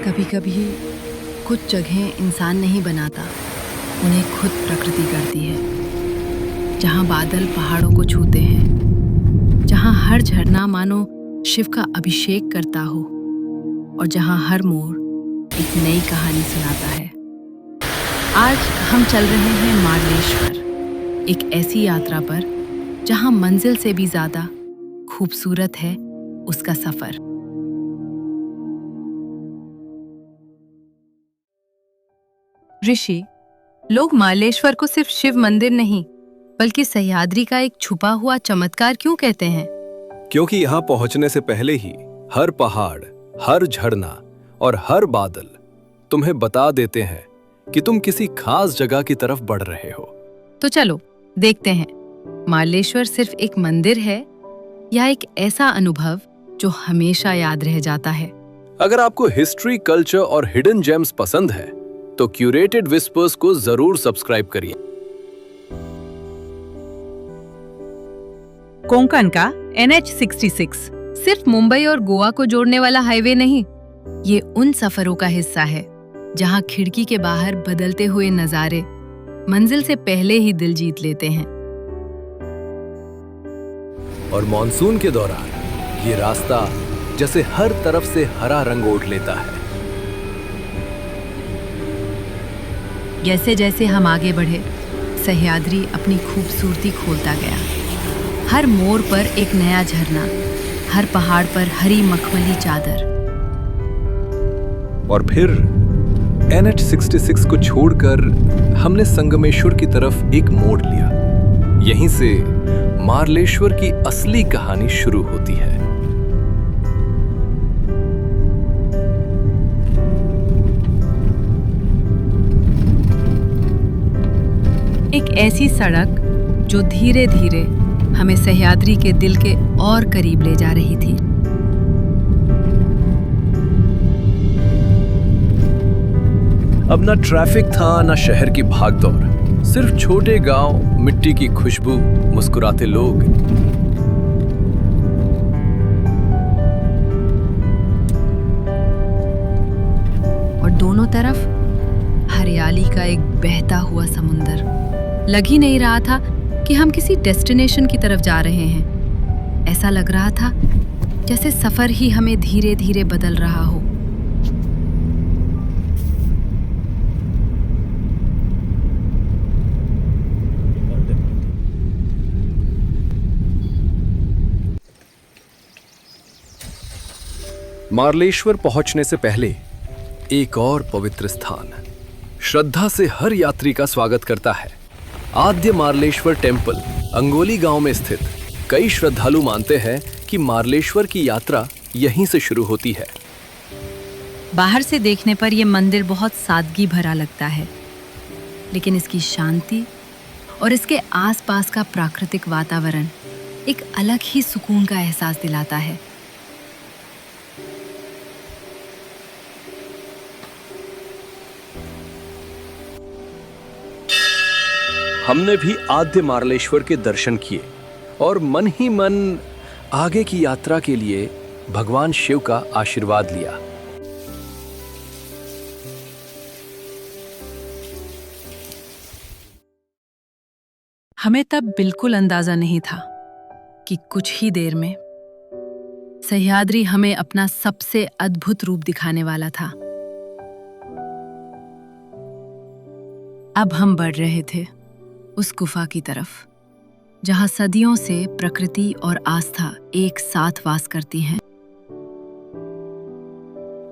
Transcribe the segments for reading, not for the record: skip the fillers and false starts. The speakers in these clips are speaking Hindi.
कभी कभी कुछ जगहें इंसान नहीं बनाता, उन्हें खुद प्रकृति करती है। जहाँ बादल पहाड़ों को छूते हैं, जहाँ हर झरना मानो शिव का अभिषेक करता हो, और जहाँ हर मोड़ एक नई कहानी सुनाता है। आज हम चल रहे हैं मार्लेश्वर, एक ऐसी यात्रा पर जहाँ मंजिल से भी ज्यादा खूबसूरत है उसका सफर। ऋषि, लोग मार्लेश्वर को सिर्फ शिव मंदिर नहीं बल्कि सह्याद्री का एक छुपा हुआ चमत्कार क्यों कहते हैं? क्योंकि यहाँ पहुंचने से पहले ही हर पहाड़, हर झरना और हर बादल तुम्हें बता देते हैं कि तुम किसी खास जगह की तरफ बढ़ रहे हो। तो चलो देखते हैं, मार्लेश्वर सिर्फ एक मंदिर है या एक ऐसा अनुभव जो हमेशा याद रह जाता है। अगर आपको हिस्ट्री, कल्चर और हिडन जेम्स पसंद है तो क्यूरेटेड विस्पर्स को जरूर सब्सक्राइब करिए। कोंकण का NH66 सिर्फ मुंबई और गोवा को जोड़ने वाला हाईवे नहीं, ये उन सफरों का हिस्सा है जहां खिड़की के बाहर बदलते हुए नजारे मंजिल से पहले ही दिल जीत लेते हैं। और मॉनसून के दौरान ये रास्ता जैसे हर तरफ से हरा रंग ओढ़ लेता है। जैसे जैसे हम आगे बढ़े, सह्याद्री अपनी खूबसूरती खोलता गया। हर मोड़ पर एक नया झरना, हर पहाड़ पर हरी मखमली चादर। और फिर NH66 को छोड़कर हमने संगमेश्वर की तरफ एक मोड़ लिया। यहीं से मार्लेश्वर की असली कहानी शुरू होती है। एक ऐसी सड़क जो धीरे धीरे हमें सह्याद्री के दिल के और करीब ले जा रही थी। अब ना ट्रैफिक था, ना शहर की भागदौड़, सिर्फ छोटे गांव, मिट्टी की खुशबू, मुस्कुराते लोग। और दोनों तरफ हरियाली का एक बहता हुआ समुंदर। लग ही नहीं रहा था कि हम किसी डेस्टिनेशन की तरफ जा रहे हैं। ऐसा लग रहा था जैसे सफर ही हमें धीरे धीरे बदल रहा हो। मार्लेश्वर पहुंचने से पहले एक और पवित्र स्थान श्रद्धा से हर यात्री का स्वागत करता है। आद्य मार्लेश्वर टेम्पल अंगोली गांव में स्थित। कई श्रद्धालु मानते हैं कि मार्लेश्वर की यात्रा यहीं से शुरू होती है। बाहर से देखने पर यह मंदिर बहुत सादगी भरा लगता है, लेकिन इसकी शांति और इसके आसपास का प्राकृतिक वातावरण एक अलग ही सुकून का एहसास दिलाता है। हमने भी आद्य मार्लेश्वर के दर्शन किए और मन ही मन आगे की यात्रा के लिए भगवान शिव का आशीर्वाद लिया। हमें तब बिल्कुल अंदाजा नहीं था कि कुछ ही देर में सह्याद्री हमें अपना सबसे अद्भुत रूप दिखाने वाला था। अब हम बढ़ रहे थे उस गुफा की तरफ जहां सदियों से प्रकृति और आस्था एक साथ वास करती हैं।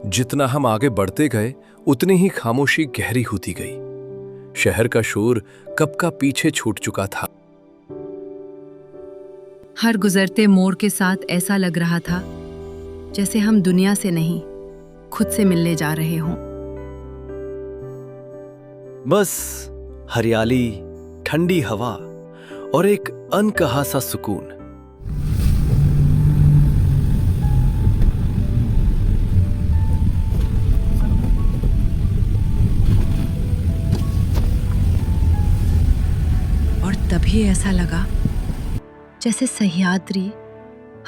जितना हम आगे बढ़ते गए उतनी ही खामोशी गहरी होती गई। शहर का शोर कब का पीछे छूट चुका था। हर गुजरते मोड़ के साथ ऐसा लग रहा था जैसे हम दुनिया से नहीं, खुद से मिलने जा रहे हों। बस हरियाली, ठंडी हवा और एक अनकहा सा सुकून। और तभी ऐसा लगा जैसे सह्याद्री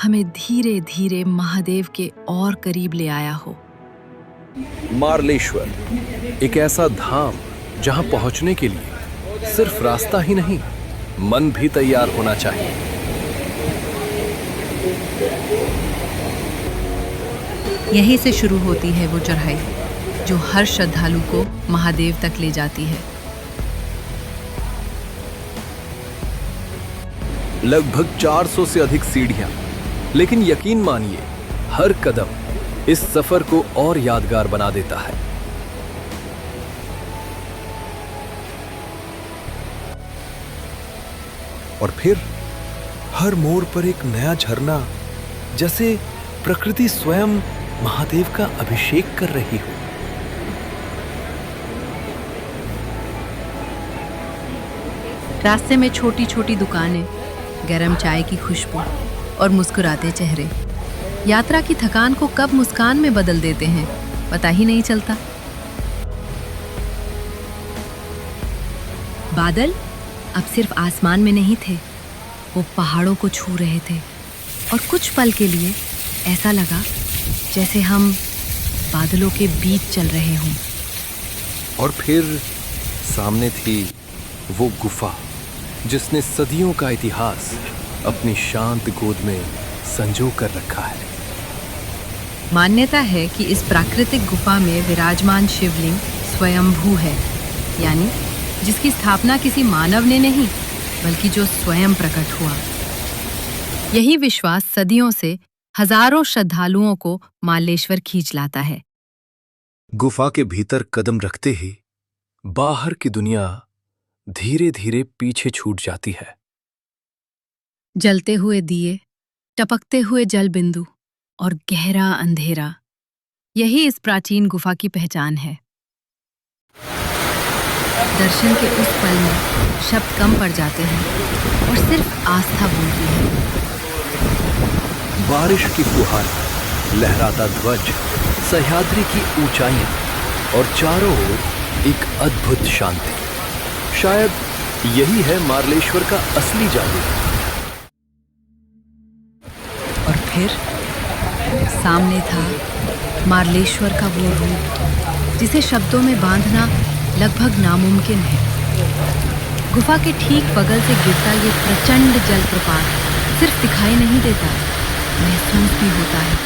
हमें धीरे धीरे महादेव के और करीब ले आया हो। मार्लेश्वर एक ऐसा धाम जहां पहुंचने के लिए सिर्फ रास्ता ही नहीं, मन भी तैयार होना चाहिए। यहीं से शुरू होती है वो चढ़ाई जो हर श्रद्धालु को महादेव तक ले जाती है। लगभग 400 से अधिक सीढ़ियां, लेकिन यकीन मानिए हर कदम इस सफर को और यादगार बना देता है। और फिर हर मोड़ पर एक नया झरना, जैसे प्रकृति स्वयं महादेव का अभिषेक कर रही हो। रास्ते में छोटी छोटी दुकानें, गरम चाय की खुशबू और मुस्कुराते चेहरे यात्रा की थकान को कब मुस्कान में बदल देते हैं पता ही नहीं चलता। बादल अब सिर्फ आसमान में नहीं थे, वो पहाड़ों को छू रहे थे और कुछ पल के लिए ऐसा लगा जैसे हम बादलों के बीच चल रहे हों। और फिर सामने थी वो गुफा जिसने सदियों का इतिहास अपनी शांत गोद में संजो कर रखा है। मान्यता है कि इस प्राकृतिक गुफा में विराजमान शिवलिंग स्वयंभू है, यानी जिसकी स्थापना किसी मानव ने नहीं बल्कि जो स्वयं प्रकट हुआ। यही विश्वास सदियों से हजारों श्रद्धालुओं को मार्लेश्वर खींच लाता है। गुफा के भीतर कदम रखते ही बाहर की दुनिया धीरे धीरे पीछे छूट जाती है। जलते हुए दिए, टपकते हुए जल बिंदु और गहरा अंधेरा, यही इस प्राचीन गुफा की पहचान है। दर्शन के उस पल में शब्द कम पड़ जाते हैं और सिर्फ आस्था बोलती है। बारिश की फुहार, लहराता ध्वज, सह्याद्री की ऊंचाइयां और चारों ओर एक अद्भुत शांति। शायद यही है मार्लेश्वर का असली जादू। और फिर सामने था मार्लेश्वर का वो रूप जिसे शब्दों में बांधना लगभग नामुमकिन है। गुफा के ठीक बगल से गिरता ये प्रचंड जलप्रपात सिर्फ दिखाई नहीं देता, महसूस भी होता है।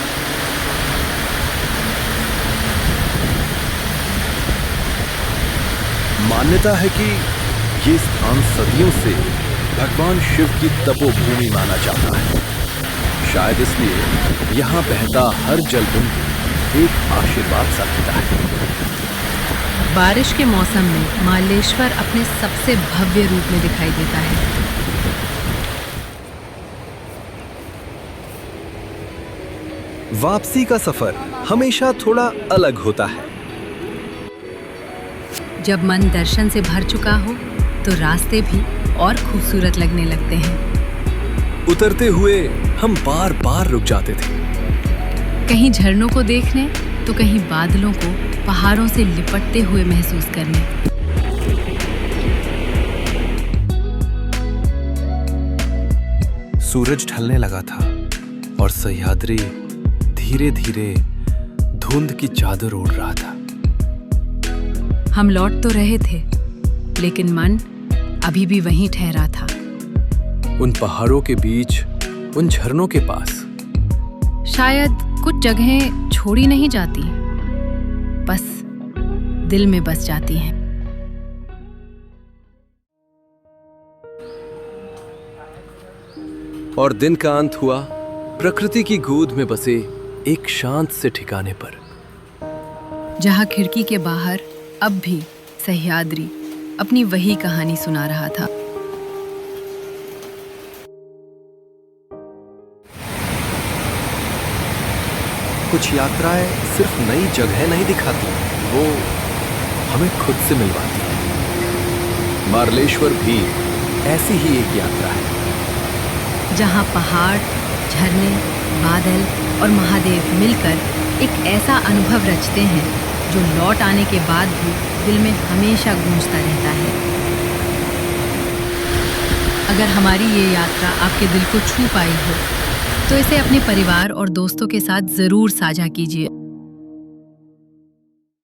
मान्यता है कि ये स्थान सदियों से भगवान शिव की तपोभूमि माना जाता है। शायद इसलिए यहाँ बहता हर जल बिंदु एक आशीर्वाद सा देता है। बारिश के मौसम में मार्लेश्वर अपने सबसे भव्य रूप में दिखाई देता है। वापसी का सफर हमेशा थोड़ा अलग होता है। जब मन दर्शन से भर चुका हो तो रास्ते भी और खूबसूरत लगने लगते हैं। उतरते हुए हम बार बार रुक जाते थे, कहीं झरनों को देखने तो कहीं बादलों को पहाड़ों से लिपटते हुए महसूस करने। सूरज ढलने लगा था और सह्याद्री धीरे धीरे धुंध की चादर ओढ़ रहा था। हम लौट तो रहे थे, लेकिन मन अभी भी वहीं ठहरा था। उन पहाड़ों के बीच, उन झरनों के पास। शायद कुछ जगहें छोड़ी नहीं जाती, बस दिल में बस जाती हैं। और दिन का अंत हुआ प्रकृति की गोद में बसे एक शांत से ठिकाने पर, जहां खिड़की के बाहर अब भी सह्याद्री अपनी वही कहानी सुना रहा था। कुछ यात्राएं सिर्फ नई जगह नहीं दिखाती, वो हमें खुद से मिलवाती है। मार्लेश्वर भी ऐसी ही एक यात्रा है, जहां पहाड़, झरने, बादल और महादेव मिलकर एक ऐसा अनुभव रचते हैं जो लौट आने के बाद भी दिल में हमेशा गूंजता रहता है। अगर हमारी ये यात्रा आपके दिल को छू पाई हो तो इसे अपने परिवार और दोस्तों के साथ ज़रूर साझा कीजिए।